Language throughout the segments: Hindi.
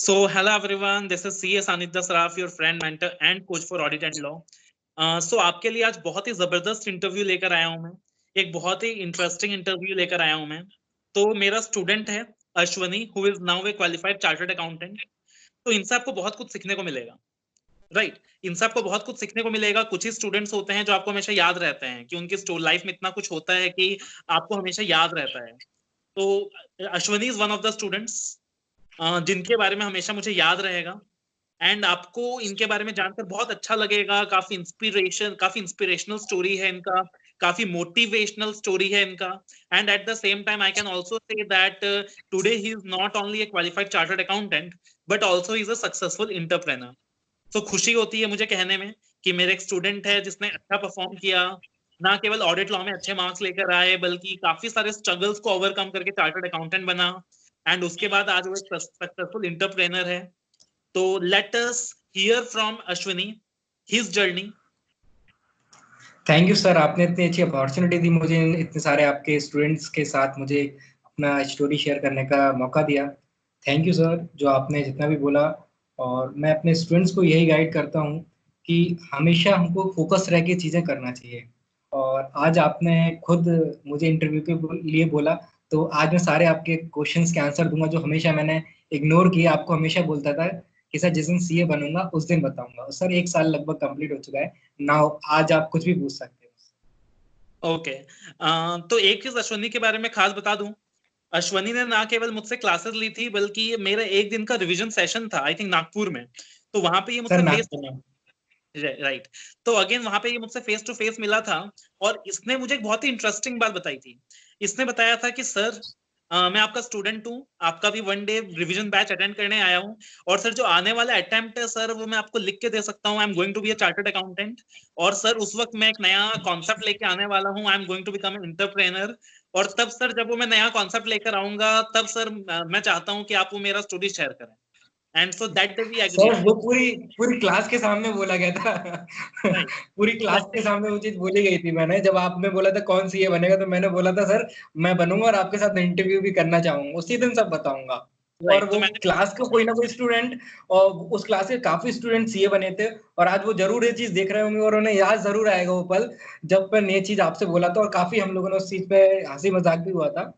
Hello everyone, this is CA Ashwani Purohit, your friend, mentor and coach for audit and law. आपके लिए आज बहुत ही जबरदस्त इंटरव्यू लेकर आया हूं मैं, एक बहुत ही इंटरेस्टिंग इंटरव्यू लेकर आया हूं मैं। तो मेरा स्टूडेंट है Ashwani, who is now A qualified chartered accountant. तो इनसे आपको बहुत कुछ सीखने को मिलेगा, राइट? इनसे आपको बहुत कुछ सीखने को मिलेगा। कुछ ही स्टूडेंट्स होते हैं जो आपको हमेशा याद रहते हैं कि उनकी लाइफ में इतना कुछ होता है कि आपको हमेशा याद रहता है। तो Ashwani is one of the students जिनके बारे में हमेशा मुझे याद रहेगा, एंड आपको इनके बारे में जानकर बहुत अच्छा लगेगा। काफी इंस्पिरेशनल स्टोरी है इनका, काफी मोटिवेशनल स्टोरी है इनका। And at the same time I can also say that today he is not only A qualified chartered accountant but also is a successful entrepreneur. तो खुशी होती है मुझे कहने में कि मेरे एक स्टूडेंट है जिसने अच्छा परफॉर्म किया, ना केवल ऑडिट लॉ में अच्छे मार्क्स लेकर आए बल्कि काफी सारे स्ट्रगल्स को ओवरकम करके चार्टर्ड अकाउंटेंट बना, एंड उसके बाद आज वो एक सक्सेसफुल एंटरप्रेन्योर है। तो let us here from Ashwini his journey. Thank you sir, आपने इतनी अच्छी अपॉर्चुनिटी दी मुझे, इतने सारे आपके स्टूडेंट्स के साथ मुझे अपना स्टोरी शेयर करने का मौका दिया। थैंक यू सर, जो आपने जितना भी बोला। और मैं अपने स्टूडेंट्स को यही गाइड करता हूँ कि हमेशा हमको फोकस रह के चीज़ें करना चाहिए। और आज आपने खुद मुझे इंटरव्यू के लिए बोला, तो आज मैं सारे आपके क्वेश्चंस के आंसर दूंगा जो हमेशा मैंने इग्नोर किया। आपको हमेशा बोलता था कि सर जिस दिन सीए बनूंगा उस दिन बताऊंगा। सर 1 साल लगभग कंप्लीट हो चुका है नाउ, आज आप कुछ भी पूछ सकते हो। ओके, तो एक चीज अश्वनी के बारे में खास बता दूं, अश्वनी ने ना केवल मुझसे क्लासेस ली थी बल्कि ये मेरा एक दिन का रिवीजन सेशन था, आई थिंक नागपुर में। तो वहां पे ये मुझसे फेस राइट, तो अगेन वहां पे ये मुझसे फेस टू फेस मिला था और इसने मुझे एक बहुत ही इंटरेस्टिंग बात बताई थी। इसने बताया था कि सर मैं आपका स्टूडेंट हूँ, आपका भी 1 डे रिवीजन बैच अटेंड करने आया हूँ, और सर जो आने वाला अटेम्प्ट है सर वो मैं आपको लिख के दे सकता हूँ, I am going to be a chartered accountant. और सर उस वक्त मैं एक नया कॉन्सेप्ट लेके आने वाला हूँ, I am going to become entrepreneur. और तब सर जब वो मैं नया कॉन्सेप्ट लेकर आऊंगा तब सर मैं चाहता हूँ कि आप वो मेरा स्टोरी शेयर करें। And so that day we agreed. Sir वो पूरी क्लास के सामने बोला गया था। पूरी क्लास के सामने वो चीज बोली गई थी। मैंने जब आपने बोला था कौन सी ये बनेगा, तो मैंने बोला था सर मैं बनूंगा और आपके साथ इंटरव्यू भी करना चाहूंगा, उसी दिन सब बताऊंगा। और तो वो क्लास का कोई ना कोई स्टूडेंट, और उस क्लास के काफी स्टूडेंट सीए बने थे, और आज वो जरूर ये चीज देख रहे होंगे और उन्हें याद जरूर आएगा वो पल जब मैंने ये चीज आपसे बोला था। और काफी हम लोगों ने उस चीज पे हंसी मजाक भी हुआ था,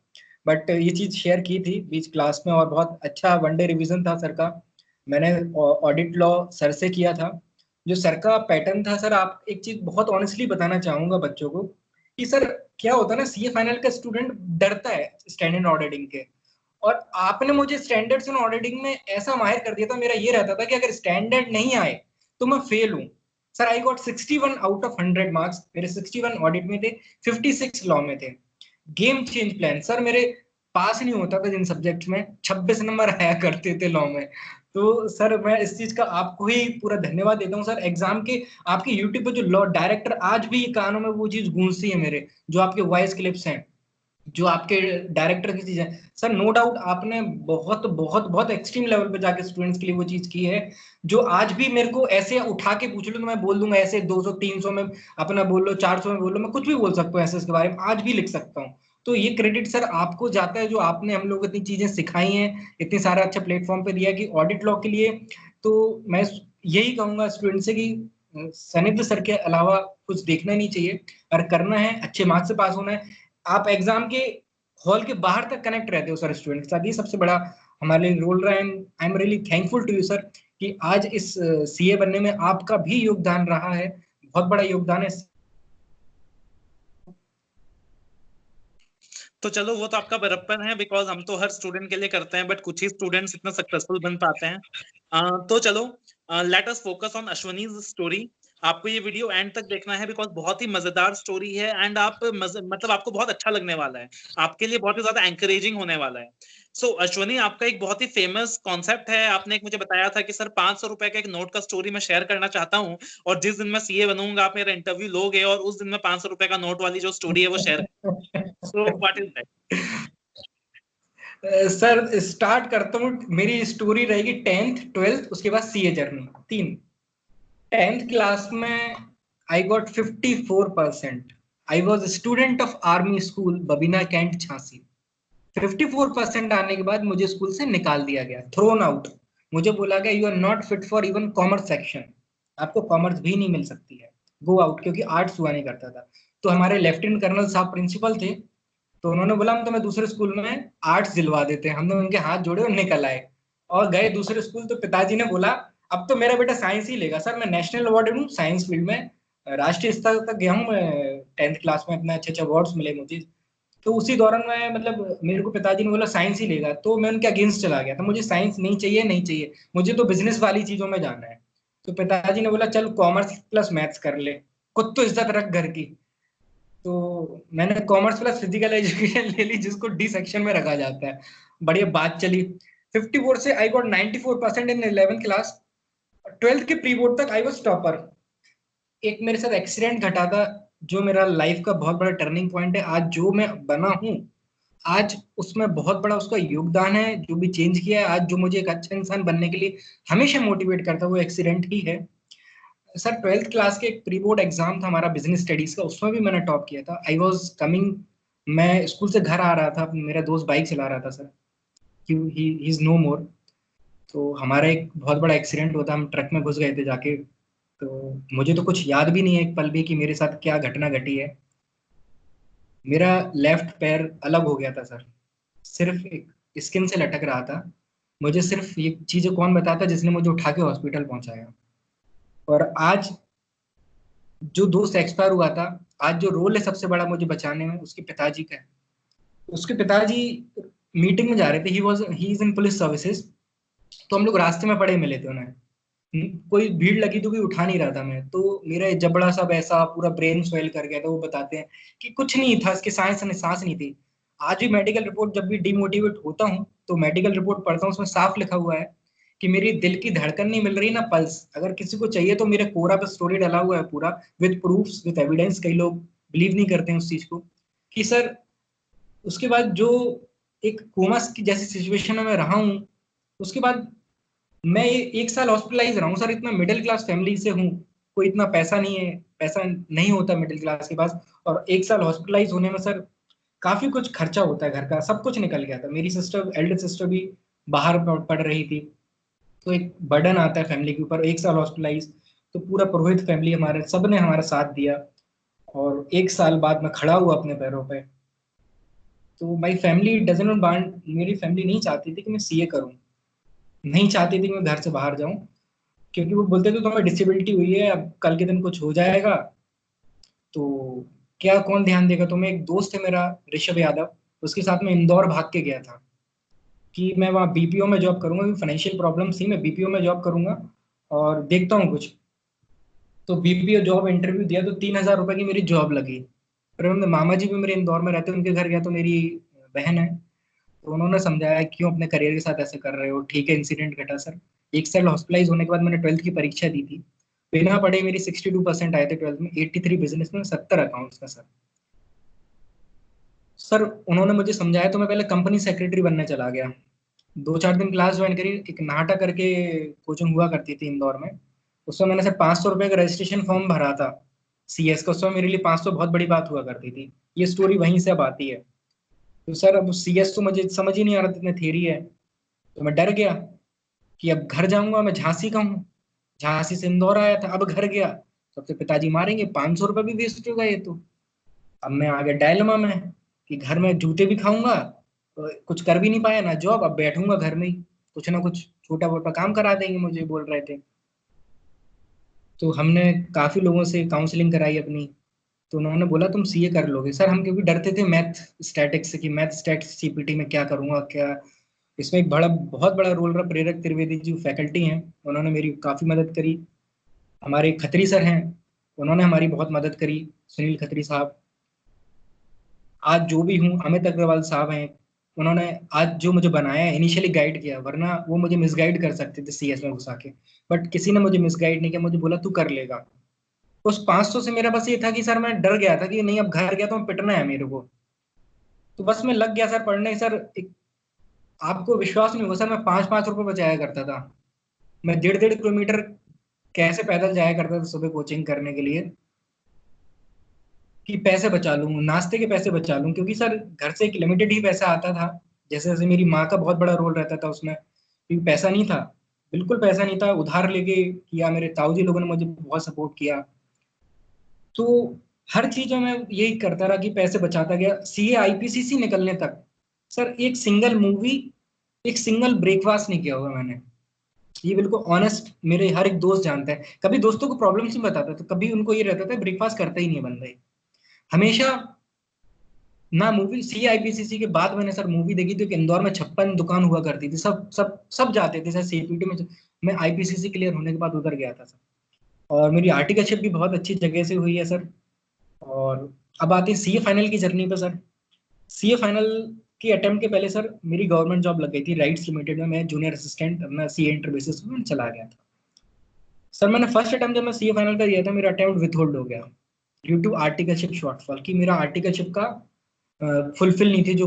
बट ये चीज शेयर की थी बीच क्लास में। और बहुत अच्छा 1 डे रिवीजन था सर का। मैंने ऑडिट लॉ सर से किया था। जो सर का पैटर्न था सर, आप एक चीज बहुत ऑनेस्टली बताना चाहूंगा बच्चों को कि सर क्या होता है ना, सीए फाइनल का स्टूडेंट डरता है स्टैंडर्ड ऑडिटिंग के। और आपने मुझे स्टैंडर्ड्स इन ऑडिटिंग में ऐसा माहिर कर दिया था, मेरा ये रहता था कि अगर स्टैंडर्ड नहीं आए तो मैं फेल हूं। Sir I got 61 out of 100 marks. मेरे 61 ऑडिट में थे, 56 लॉ में थे। गेम चेंज प्लान सर, मेरे पास नहीं होता था जिन सब्जेक्ट में, 26 नंबर आया करते थे लॉ में। तो सर मैं इस चीज का आपको ही पूरा धन्यवाद देता हूँ सर। एग्जाम के आपके यूट्यूब पे जो लॉ डायरेक्टर, आज भी कानों में वो चीज गूंजती है मेरे, जो आपके वॉइस क्लिप्स हैं, जो आपके डायरेक्टर की चीज है सर। नो डाउट आपने बहुत बहुत बहुत एक्सट्रीम लेवल पे जाके स्टूडेंट्स के लिए वो चीज की है, जो आज भी मेरे को ऐसे उठा के पूछ लो तो मैं बोल दूंगा ऐसे 200 300 में अपना बोल लो, 400 में बोल लो, मैं कुछ भी बोल सकता हूँ ऐसे, इसके बारे में आज भी लिख सकता हूँ। तो ये क्रेडिट सर आपको जाता है, जो आपने हम लोग को इतनी चीजें सिखाई हैं, इतने सारा अच्छा प्लेटफॉर्म पे दिया कि ऑडिट लॉ के लिए। तो मैं यही कहूंगा स्टूडेंट से कि सनिध सर के अलावा कुछ देखना नहीं चाहिए, और करना है अच्छे मार्क्स से पास होना है। आप एग्जाम के हॉल के बाहर तक कनेक्ट रहते हो सर स्टूडेंट के साथ, ये सबसे बड़ा हमारे लिए रोल रहा है। I am really thankful to you sir कि आज इस सीए बनने में आपका भी योगदान रहा है, बहुत बड़ा योगदान है। तो चलो वो तो आपका बरप्पन है, बिकॉज हम तो हर स्टूडेंट के लिए करते हैं बट कुछ ही स्टूडेंट्स इतना सक्सेसफुल बन पाते हैं। तो चलो let us focus on Ashwani's story. आपको ये वीडियो एंड तक देखना है बिकॉज बहुत ही मजेदार स्टोरी है, एंड आप मतलब आपको बहुत अच्छा लगने वाला है, आपके लिए बहुत ही ज्यादा एंकरेजिंग होने वाला है। सो अश्वनी, आपका एक बहुत ही फेमस कॉन्सेप्ट है। आपने एक मुझे बताया था कि सर 500 रुपए का एक नोट का स्टोरी मैं शेयर करना चाहता हूँ, और जिस दिन मैं सीए बनूंगा आप मेरा इंटरव्यू लोगे और उस दिन मैं 500 रुपए का नोट वाली जो स्टोरी है वो share. So what is that? Sir start करता हूँ, मेरी स्टोरी रहेगी 10th 12th उसके बाद सीए जर्नी। 3 10th क्लास में I got 54%। I was student of army school Babina cantt Jhansi. 54% आने के बाद मुझे स्कूल से निकाल दिया गया, थ्रोन आउट। मुझे बोला गया you are not fit for even commerce section, आपको कॉमर्स भी नहीं मिल सकती है, गो आउट, क्योंकि आर्ट्स हुआ नहीं करता था। तो हमारे लेफ्टिनेंट कर्नल साहब प्रिंसिपल थे, तो उन्होंने बोला हम तुम्हें दूसरे स्कूल में आर्ट्स दिलवा देते हैं। हमने उनके हाथ जोड़े और निकल आए और गए दूसरे स्कूल। तो पिताजी ने बोला अब तो मेरा बेटा साइंस ही लेगा। सर मैं नेशनल अवार्डेड हूँ साइंस फील्ड में, राष्ट्रीय स्तर तक गया हूँ मैं 10th क्लास में, इतने अच्छे अच्छे अवार्ड्स मिले मुझे। तो उसी दौरान मैं मतलब मेरे को पिताजी ने बोला साइंस ही लेगा, तो मैं उनके अगेंस्ट चला गया था, मुझे साइंस नहीं चाहिए, नहीं चाहिए, मुझे तो बिजनेस वाली चीजों में जाना है। तो पिताजी ने बोला चल कॉमर्स प्लस मैथ्स कर ले, खुद तो इज्जत रख घर की। तो मैंने कॉमर्स प्लस फिजिकल एजुकेशन ले ली, जिसको डी सेक्शन में रखा जाता है। बढ़िया बात चली। 54 से I got 94% in 11th class. 12th के प्री बोर्ड तक आई वाज टॉपर। एक मेरे साथ एक्सीडेंट घटा था जो मेरा लाइफ का बहुत बड़ा टर्निंग पॉइंट है। आज जो मैं बना हूँ, आज उसमें बहुत बड़ा उसका योगदान है, जो भी चेंज किया है, आज जो मुझे एक अच्छा इंसान बनने के लिए हमेशा मोटिवेट करता है वो एक्सीडेंट ही है। सर 12th क्लास के एक प्री बोर्ड एग्जाम था हमारा बिजनेस स्टडीज का, उसमें भी मैंने टॉप किया था। आई वाज कमिंग, मैं स्कूल से घर आ रहा था, मेरा दोस्त बाइक चला रहा था सर, ही इज नो मोर। तो हमारा एक बहुत बड़ा एक्सीडेंट हुआ था, हम ट्रक में घुस गए थे जाके। तो मुझे तो कुछ याद भी नहीं है एक पल भी कि मेरे साथ क्या घटना घटी है। मेरा लेफ्ट पैर अलग हो गया था सर, सिर्फ एक स्किन से लटक रहा था। मुझे सिर्फ ये चीजें कौन बताता जिसने मुझे उठा के हॉस्पिटल पहुंचाया। और आज जो दोस्त एक्सपायर हुआ था, आज जो रोल है सबसे बड़ा मुझे बचाने में, उसके पिताजी का है। उसके पिताजी मीटिंग में जा रहे थे, he is in police services. तो हम लोग रास्ते में पड़े मिले थे उन्हें। कोई भीड़ लगी तो कोई उठा नहीं रहा था मैं, तो मेरा जबड़ा सा वैसा पूरा ब्रेन स्वेल कर गया था। वो बताते हैं कि कुछ नहीं था, इसके सांस नहीं थी। आज भी मेडिकल रिपोर्ट जब भी डिमोटिवेट होता हूँ तो मेडिकल रिपोर्ट पढ़ता हूँ, उसमें साफ लिखा हुआ है कि मेरी दिल की धड़कन नहीं मिल रही ना पल्स। अगर किसी को चाहिए तो मेरे कोरा पे स्टोरी डाला हुआ है पूरा, विद प्रूफ्स विद एविडेंस। कई लोग बिलीव नहीं करते हैं उस चीज को कि सर उसके बाद जो एक कोमा की जैसी सिचुएशन में मैं रहा हूँ, उसके बाद मैं 1 साल हॉस्पिटलाइज रहा हूँ सर। इतना मिडिल क्लास फैमिली से हूँ, कोई इतना पैसा नहीं है, पैसा नहीं होता मिडिल क्लास के पास। और 1 साल हॉस्पिटलाइज होने में सर काफी कुछ खर्चा होता है, घर का सब कुछ निकल गया था। मेरी सिस्टर, एल्डर सिस्टर भी बाहर पढ़ रही थी, तो एक बर्डन आता है फैमिली के ऊपर। 1 साल हॉस्पिटलाइज, तो पूरा पुरोहित फैमिली हमारे सब ने हमारा साथ दिया। और 1 साल बाद मैं खड़ा हुआ अपने पैरों पे। तो my family doesn't not want, मेरी फैमिली नहीं चाहती थी कि मैं सीए करूं, नहीं चाहती थी कि मैं घर से बाहर जाऊं, क्योंकि वो बोलते थे तुम्हें डिसेबिलिटी हुई है, अब कल के दिन कुछ हो जाएगा तो क्या कौन ध्यान देगा तुम्हें। एक दोस्त है मेरा ऋषभ यादव, उसके साथ में इंदौर भाग के गया था कि मैं वहाँ बीपीओ में जॉब करूंगा, फाइनेंशियल प्रॉब्लम थी, मैं बीपीओ में जॉब करूंगा और देखता हूँ कुछ। तो बीपीओ जॉब इंटरव्यू दिया तो 3,000 रुपए की मेरी जॉब लगी। फिर उन्होंने, मामा जी भी मेरे इंदौर में रहते हैं, उनके घर गया तो मेरी बहन है, तो उन्होंने समझाया क्यों अपने करियर के साथ ऐसे कर रहे हो, ठीक है इंसिडेंट घटा सर। 1 साल हॉस्पिटलाइज होने के बाद मैंने 12th की परीक्षा दी थी, बिना पढ़े मेरी 62% आए थे 12th में। 83 बिजनेस में, 70 अकाउंट्स का सर। सर उन्होंने मुझे समझाया तो मैं पहले कंपनी सेक्रेटरी बनने चला गया। 2-4 दिन क्लास ज्वाइन करी, एक नाटा करके कोचिंग हुआ करती थी इंदौर में। उसमें मैंने सर 500 रुपए का रजिस्ट्रेशन फॉर्म भरा था सीएस का। उसमें मेरे लिए 500 बहुत बड़ी बात हुआ करती थी। ये स्टोरी वहीं से अब आती है। तो सर अब सीएस तो मुझे समझ ही नहीं आ रहा था, इतने थ्योरी है। तो मैं डर गया कि अब घर जाऊंगा, मैं झांसी का हूँ, झांसी से इंदौर आया था, अब घर गया सबसे पिताजी मारेंगे, 500 रुपये भी वेस्ट होगा ये तो। अब मैं आ गया डायलेमा में कि घर में जूते भी खाऊंगा, तो कुछ कर भी नहीं पाया ना जॉब, अब बैठूंगा घर में ही, कुछ ना कुछ छोटा मोटा काम करा देंगे मुझे बोल रहे थे। तो हमने काफी लोगों से काउंसलिंग कराई अपनी, तो उन्होंने बोला तुम सीए कर लोगे सर। हम क्योंकि डरते थे मैथ स्टैटिक्स से कि मैथ स्टैटिक्स सीपीटी में क्या करूंगा क्या। इसमें एक बड़ा बहुत बड़ा रोल रहा, प्रेरक त्रिवेदी जी फैकल्टी हैं, उन्होंने मेरी काफी मदद करी। हमारे खत्री सर हैं, उन्होंने हमारी बहुत मदद करी, सुनील खत्री साहब। आज जो भी हूँ, अमित अग्रवाल साहब हैं, उन्होंने आज जो मुझे बनाया है, इनिशियली गाइड किया, वरना वो मुझे मिसगाइड कर सकते थे सीएस में घुसा के। बट किसी ने मुझे मिसगाइड नहीं किया, मुझे बोला तू कर लेगा। उस 500 से मेरा बस ये था कि सर मैं डर गया था कि नहीं अब घर गया तो पिटना है मेरे को। तो बस मैं लग गया सर पढ़ने। सर आपको विश्वास नहीं होगा सर, मैं 5-5 रुपए बचाया करता था। मैं 1.5-1.5 किलोमीटर कैसे पैदल जाया करता था सुबह कोचिंग करने के लिए, कि पैसे बचा लूं, नाश्ते के पैसे बचा लूं, क्योंकि सर घर से एक लिमिटेड ही पैसा आता था। जैसे जैसे मेरी माँ का बहुत बड़ा रोल रहता था उसमें, क्योंकि पैसा नहीं था। बिल्कुल पैसा नहीं था, उधार लेके किया, मेरे ताऊ जी लोगों ने मुझे बहुत सपोर्ट किया। तो हर चीजों में यही करता रहा कि पैसे बचाता गया, सीए आईपीसीसी निकलने तक। सर एक सिंगल मूवी, एक सिंगल ब्रेकफास्ट नहीं किया हुआ मैंने, ये बिल्कुल ऑनेस्ट मेरे हर एक दोस्त जानता है। कभी दोस्तों को प्रॉब्लम नहीं बताता, तो कभी उनको ये रहता था ब्रेकफास्ट करता ही नहीं है बंदा ये। हमेशा ना मूवी, सी आईपीसीसी के बाद मैंने सर मूवी देखी थी कि इंदौर में 56 दुकान हुआ करती थी, सब सब सब जाते थे सर सीपीटी में। मैं आईपीसीसी क्लियर होने के बाद उधर गया था सर, और मेरी आर्टिकलशिप भी बहुत अच्छी जगह से हुई है सर। और अब आती है सीए फाइनल की जर्नी पे सर। सीए फाइनल की अटेम्प्ट के पहले सर मेरी गवर्नमेंट जॉब लग गई थी राइट्स लिमिटेड में, मैं जूनियर असिस्टेंट अपना सीए इंटर बेसिस में चला गया था। सर मैंने फर्स्ट अटेम्प्ट जब मैं सीए फाइनल का दिया था, मेरा अटेम्प्ट विथहोल्ड हो गया ड्यू टू आर्टिकलशिप शॉर्टफॉल, कि मेरा आर्टिकलशिप का फुलफिल नहीं थी। जो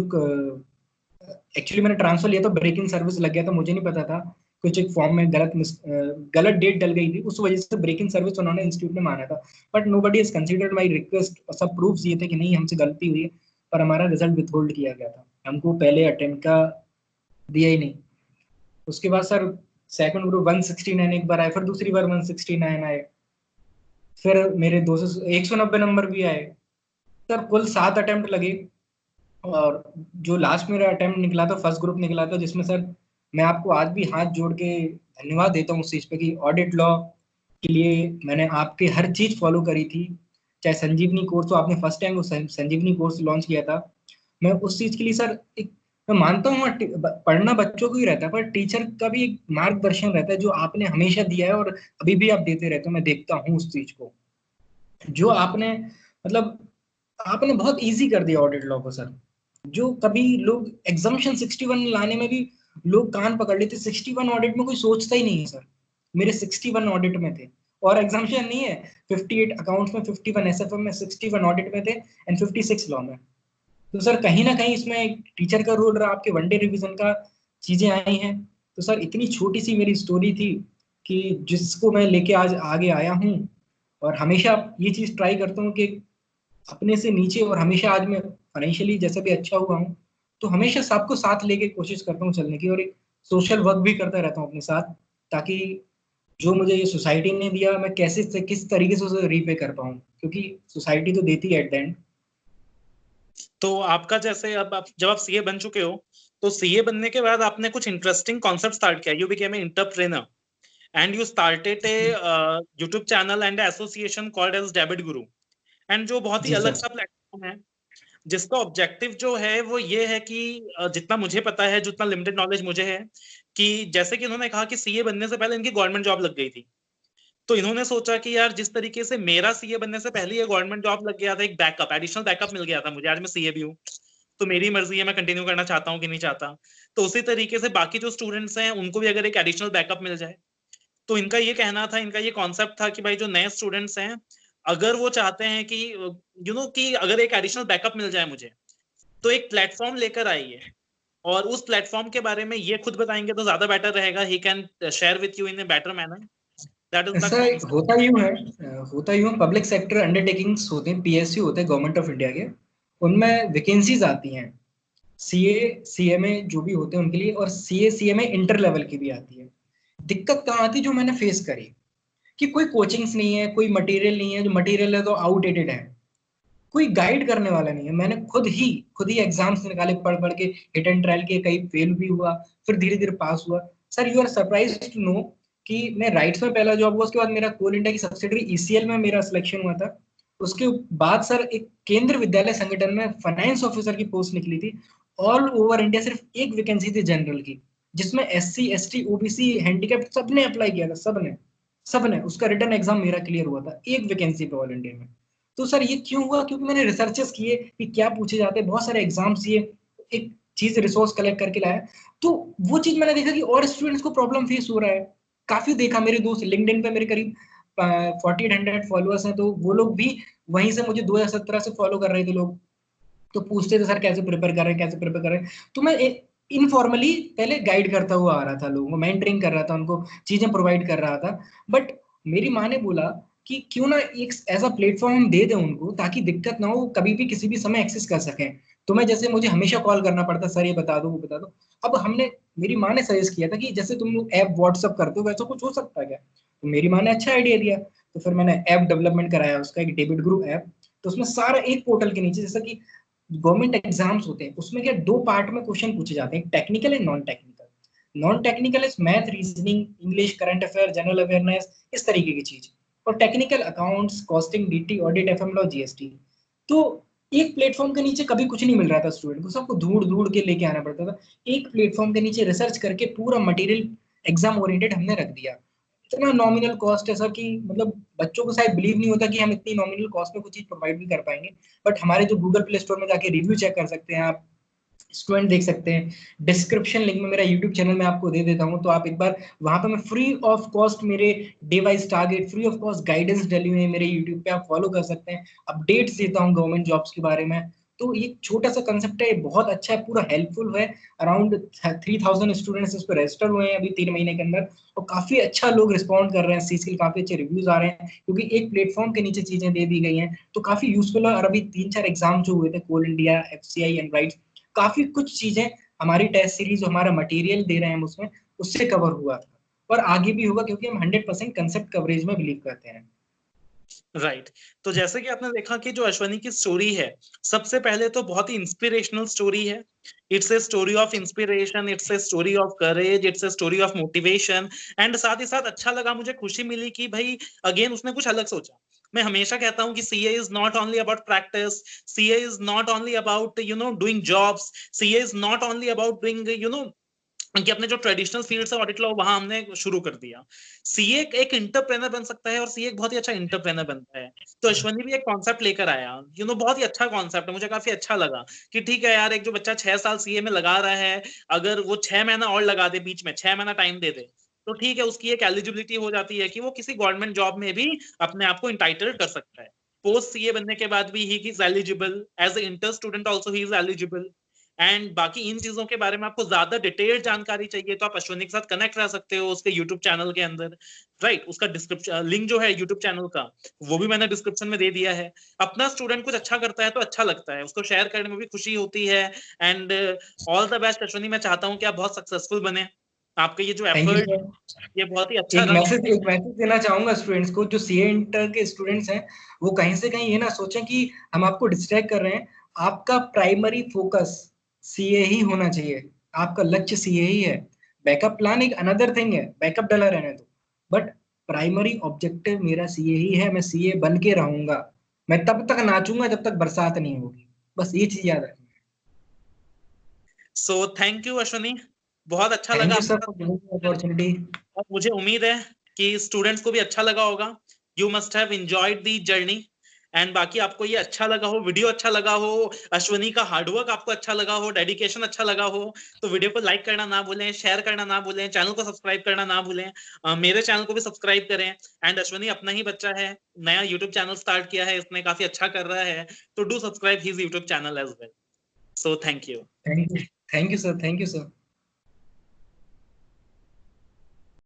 एक्चुअली मैंने ट्रांसफर लिया तो ब्रेक इन सर्विस लग गया था, मुझे नहीं पता था, कुछ एक फॉर्म में गलत डेट डल गई थी, उस वजह से ब्रेक इन सर्विस उन्होंने इंस्टीट्यूट ने माना था। But nobody has considered my request, सब प्रूफ्स ये थे कि नहीं हमसे गलती हुई है, पर हमारा रिजल्ट विथहोल्ड किया गया था, हमको पहले अटेम्प्ट का दिया ही नहीं। उसके बाद सर सेकंड ग्रुप 169 एक बार आए, फिर दूसरी बार 169 आए, फिर मेरे 200 190 नंबर भी आए। सर कुल 7 अटेम्प्ट लगे, और जो लास्ट मेरा अटेम्प्ट निकला था फर्स्ट ग्रुप निकला था, जिसमें सर मैं आपको आज भी हाथ जोड़ के धन्यवाद देता हूँ उस चीज पे, कि ऑडिट लॉ के लिए मैंने आपके हर चीज फॉलो करी थी। चाहे संजीवनी कोर्स, तो आपने फर्स्ट टाइम वो संजीवनी कोर्स लॉन्च किया था, मैं उस चीज के लिए सर एक, मैं मानता हूँ पढ़ना बच्चों को ही रहता है, पर टीचर का भी एक मार्गदर्शन रहता है जो आपने हमेशा दिया है और अभी भी आप देते रहते हो, मैं देखता हूँ उस चीज को, जो आपने मतलब आपने बहुत इजी कर दिया ऑडिट लॉ को सर। जो कभी लोग एग्जाम्पशन 61 लाने में भी लोग कान पकड़ लेते, 61 ऑडिट में कोई सोचता ही नहीं है सर, मेरे 61 ऑडिट में थे, और एग्जाम्पशन नहीं है, 58 अकाउंट्स में, 51 एसएफएम में, 61 ऑडिट में थे, एंड 56 लॉ में। तो सर कहीं ना कहीं इसमें एक टीचर का रोल रहा, आपके वनडे रिवीजन का चीजें आई हैं। तो सर इतनी छोटी सी मेरी स्टोरी थी कि जिसको मैं लेके आज आगे आया हूँ, और हमेशा ये चीज ट्राई करता हूँ कि अपने से नीचे, और हमेशा आज मैं फाइनेंशियली जैसे भी अच्छा हुआ हूँ, तो हमेशा सबको साथ लेके कोशिश करता हूँ चलने की, और एक सोशल वर्क भी करता रहता हूँ अपने साथ, ताकि जो मुझे ये सोसाइटी ने दिया मैं कैसे से किस तरीके से उसे रीपे कर पाऊँ, क्योंकि सोसाइटी तो देती है एट द एंड। तो आपका जैसे अब आप जब आप सीए बन चुके हो, तो सीए बनने के बाद आपने कुछ इंटरेस्टिंग कॉन्सेप्ट स्टार्ट किया, you became a entrepreneur and you started a YouTube channel and association called as Debit Guru, and जो बहुत ही जी अलग सर। सा प्लेटफॉर्म है, जिसका ऑब्जेक्टिव जो है वो ये है कि जितना मुझे पता है, जितना लिमिटेड नॉलेज मुझे है, कि जैसे कि इन्होंने कहा कि सीए बनने से पहले इनकी गवर्नमेंट जॉब लग गई थी, तो इन्होंने सोचा कि यार जिस तरीके से मेरा सीए बनने से पहले ये गवर्नमेंट जॉब लग गया था, एक बैकअप, एडिशनल बैकअप मिल गया था मुझे, आज मैं सीए भी हूँ, तो मेरी मर्जी है मैं कंटिन्यू करना चाहता हूँ कि नहीं चाहता। तो उसी तरीके से बाकी जो स्टूडेंट्स हैं उनको भी अगर एक एडिशनल बैकअप मिल जाए, तो इनका ये कहना था, इनका ये कॉन्सेप्ट था कि भाई जो नए स्टूडेंट्स हैं, अगर वो चाहते हैं कि कि अगर एक एडिशनल बैकअप मिल जाए मुझे, तो एक प्लेटफॉर्म लेकर आइए, और उस प्लेटफॉर्म के बारे में ये खुद बताएंगे तो ज्यादा बेटर रहेगा, he can share with you in a better manner, that is the ऐसा कॉन्सेप्ट। होता यूं है, होता यूं, पब्लिक सेक्टर अंडरटेकिंग्स होते हैं, पीएसयू होते हैं गवर्नमेंट ऑफ इंडिया के, उनमें वैकेंसीज आती हैं, सीए सीएमए जो भी होते हैं उनके लिए, और सीए सीएमए इंटर लेवल की भी आती है। दिक्कत कहाँ आती है, जो मैंने फेस करी, कि कोई कोचिंग्स नहीं है, कोई मटेरियल नहीं है, जो मटेरियल है तो आउटडेटेड है, कोई गाइड करने वाला नहीं है। मैंने खुद ही एग्जाम्स निकाले पढ़ पढ़ के, हिट एंड ट्रायल के, कई फेल भी हुआ, फिर धीरे धीरे पास हुआ। Sir you are surprise to know कि मैं राइट्स में पहला जॉब हुआ, उसके बाद मेरा कोल इंडिया की सब्सिडरी ईसीएल में मेरा सिलेक्शन हुआ था। उसके बाद सर एक केंद्र विद्यालय संगठन में फाइनेंस ऑफिसर की पोस्ट निकली थी, ऑल ओवर इंडिया सिर्फ एक वैकेंसी थी जनरल की, जिसमें एससी एसटी ओबीसी हैंडीकैप सबने अप्लाई किया था, सबने उसका रिटर्न एग्जाम मेरा क्लियर हुआ था, एक वैकेंसी पे ऑल इंडिया में। तो सर ये क्यों हुआ, क्योंकि मैंने रिसर्चेस किए कि क्या पूछे जाते हैं, बहुत सारे एग्जाम्स दिए, एक चीज रिसोर्स कलेक्ट करके लाया। तो वो चीज मैंने देखा कि और स्टूडेंट्स को प्रॉब्लम फेस हो रहा है, काफी देखा, मेरे दोस्त लिंक्डइन पे मेरे करीब 4800 फॉलोअर्स हैं, तो वो लोग भी वहीं से मुझे 2017 से फॉलो कर रहे थे लोग, तो पूछते थे सर कैसे प्रिपेयर कर रहे हैं, कैसे प्रिपेयर कर रहे हैं। तो मैं इनफॉर्मली पहले गाइड करता हुआ आ रहा था लोगों को, मेंटरिंग कर रहा था, उनको चीजें प्रोवाइड कर रहा था। बट मेरी माँ ने बोला कि क्यों ना एक ऐसा प्लेटफॉर्म हम दे दें उनको, ताकि दिक्कत ना हो, कभी भी किसी भी समय एक्सेस कर सकें। तो मैं जैसे मुझे हमेशा कॉल करना पड़ता, सर ये बता दो वो बता दो। अब हमने मेरी माँ ने सजेस्ट किया था कि जैसे तुम लोग ऐप व्हाट्सअप करते हो वैसा कुछ हो सकता है क्या, तो मेरी माँ ने अच्छा आइडिया दिया। तो फिर मैंने ऐप डेवलपमेंट कराया उसका, एक डेबिट ग्रुप ऐप। तो उसमें सारा एक पोर्टल के नीचे, जैसा कि गवर्नमेंट एग्जाम्स होते हैं उसमें क्या दो पार्ट में क्वेश्चन पूछे जाते हैं, technical and non technical. Non technical is math, reasoning, English, current affair, general awareness, इस तरीके की चीज। और technical accounts, costing, DT, audit, FM law, GST. तो एक प्लेटफॉर्म के नीचे कभी कुछ नहीं मिल रहा था स्टूडेंट को, सबको ढूंढ ढूंढ के लेके आना पड़ता था। एक प्लेटफॉर्म के नीचे रिसर्च करके पूरा मटेरियल एग्जाम ओरिएंटेड हमने रख दिया। इतना नॉमिनल कॉस्ट है सर कि मतलब बच्चों को शायद बिलीव नहीं होता कि हम इतनी नॉमिनल कॉस्ट में कुछ चीज प्रोवाइड भी कर पाएंगे। बट हमारे जो गूगल प्ले स्टोर में जाके रिव्यू चेक कर सकते हैं आप, स्टूडेंट देख सकते हैं। डिस्क्रिप्शन लिंक में मेरा यूट्यूब चैनल मैं आपको दे देता हूँ, तो आप एक बार वहां पे मैं फ्री ऑफ कॉस्ट मेरे day wise target, free of cost guidance डली हुई है मेरे यूट्यूब पे, आप फॉलो कर सकते हैं। अपडेट्स देता हूँ गवर्नमेंट जॉब्स के बारे में। तो ये छोटा सा कंसेप्ट है, ये बहुत अच्छा है, पूरा हेल्पफुल है। अराउंड 3000 स्टूडेंट्स इस पर रजिस्टर हुए हैं अभी 3 महीने के अंदर, और काफी अच्छा लोग रिस्पॉन्ड कर रहे हैं इस चीज के लिए, काफी अच्छे रिव्यूज आ रहे हैं क्योंकि एक प्लेटफॉर्म के नीचे चीजें दे दी गई हैं। तो काफी यूजफुल है। और अभी 3-4 एग्जाम जो हुए थे, कोल इंडिया, एफसीआई एंड राइट्स, काफी कुछ चीजें हमारी टेस्ट सीरीज जो हमारा मटेरियल दे रहे हैं हम उसमें, उससे कवर हुआ था और आगे भी होगा क्योंकि हम 100% कंसेप्ट कवरेज में बिलीव करते हैं। राइट। तो जैसे कि आपने देखा कि जो अश्वनी की स्टोरी है, सबसे पहले तो बहुत ही इंस्पिरेशनल स्टोरी है। It's a story of inspiration, it's a story of courage, it's a story of motivation. And साथ ही साथ अच्छा लगा, मुझे खुशी मिली कि भाई अगेन उसने कुछ अलग सोचा। मैं हमेशा कहता हूं कि CA is not only about practice, CA is not only about doing jobs, CA is not only about doing कि अपने जो ट्रेडिशनल फील्ड है ऑडिट लॉ वहां हमने शुरू कर दिया। सीए एक इंटरप्रेनर बन सकता है और सीए एक बहुत ही अच्छा इंटरप्रेनर बनता है। तो अश्वनी भी एक कॉन्सेप्ट लेकर आया, बहुत ही अच्छा कॉन्सेप्ट है, मुझे काफी अच्छा लगा कि ठीक है यार, एक जो बच्चा 6 साल सीए में लगा रहा है, अगर वो 6 महीना और लगा दे, बीच में 6 महीना टाइम दे दे, तो ठीक है, उसकी एक एलिजिबिलिटी हो जाती है कि वो किसी गवर्नमेंट जॉब में भी अपने आप को इंटाइटल कर सकता है। पोस्ट सीए बनने के बाद भी he is eligible, as a inter student also he is eligible. And बाकी इन चीजों के बारे में आपको ज्यादा डिटेल जानकारी चाहिए तो आप अश्वनी के साथ कनेक्ट रह सकते हो उसके यूट्यूब चैनल के अंदर। राइट, उसका डिस्क्रिप्शन लिंक जो है यूट्यूब चैनल का, वो भी मैंने डिस्क्रिप्शन में दे दिया है। अपना स्टूडेंट कुछ अच्छा करता है तो अच्छा लगता है, उसको शेयर करने में भी खुशी होती है। And all the best Ashwani, मैं चाहता हूँ कि आप बहुत सक्सेसफुल बने। आपके ये जो थैंक यू एफर्ट, सर। ये बहुत ही अच्छा एक रहा। मैसेज देना चाहूंगा स्टूडेंट्स को, जो सीए इंटर के स्टूडेंट्स हैं, वो कहीं से कहीं ये ना सोचें कि हम आपको डिस्ट्रैक्ट कर रहे हैं। आपका प्राइमरी फोकस सीए ही होना चाहिए, आपका लक्ष्य सीए ही है। बैकअप प्लान एक अनदर थिंग है, बैकअप डला रहने दो, बट प्राइमरी ऑब्जेक्टिव मेरा सीए ही है। मैं सीए बन के रहूंगा, मैं तब तक नाचूंगा जब तक बरसात नहीं होगी। बस ये चीज याद रखना। सो थैंक यू अश्वनी, बहुत अच्छा लगा थैंक यू आपके सर साथ फॉर बात गिविंग करके। अपॉर्चुनिटी। और मुझे उम्मीद है कि स्टूडेंट्स को भी अच्छा लगा होगा। You must have enjoyed the journey. And बाकी आपको ये अच्छा लगा हो, वीडियो अच्छा लगा हो, अश्वनी का हार्डवर्क आपको अच्छा लगा हो, डेडिकेशन अच्छा लगा हो, तो वीडियो को लाइक करना ना भूलें, शेयर करना ना भूलें, चैनल को सब्सक्राइब करना ना भूलें। मेरे चैनल को भी सब्सक्राइब करें। एंड अश्वनी अपना ही बच्चा है, नया यूट्यूब चैनल स्टार्ट किया है इसने, काफी अच्छा कर रहा है, तो do subscribe his YouTube channel as well. So thank you. Thank you sir, thank you sir.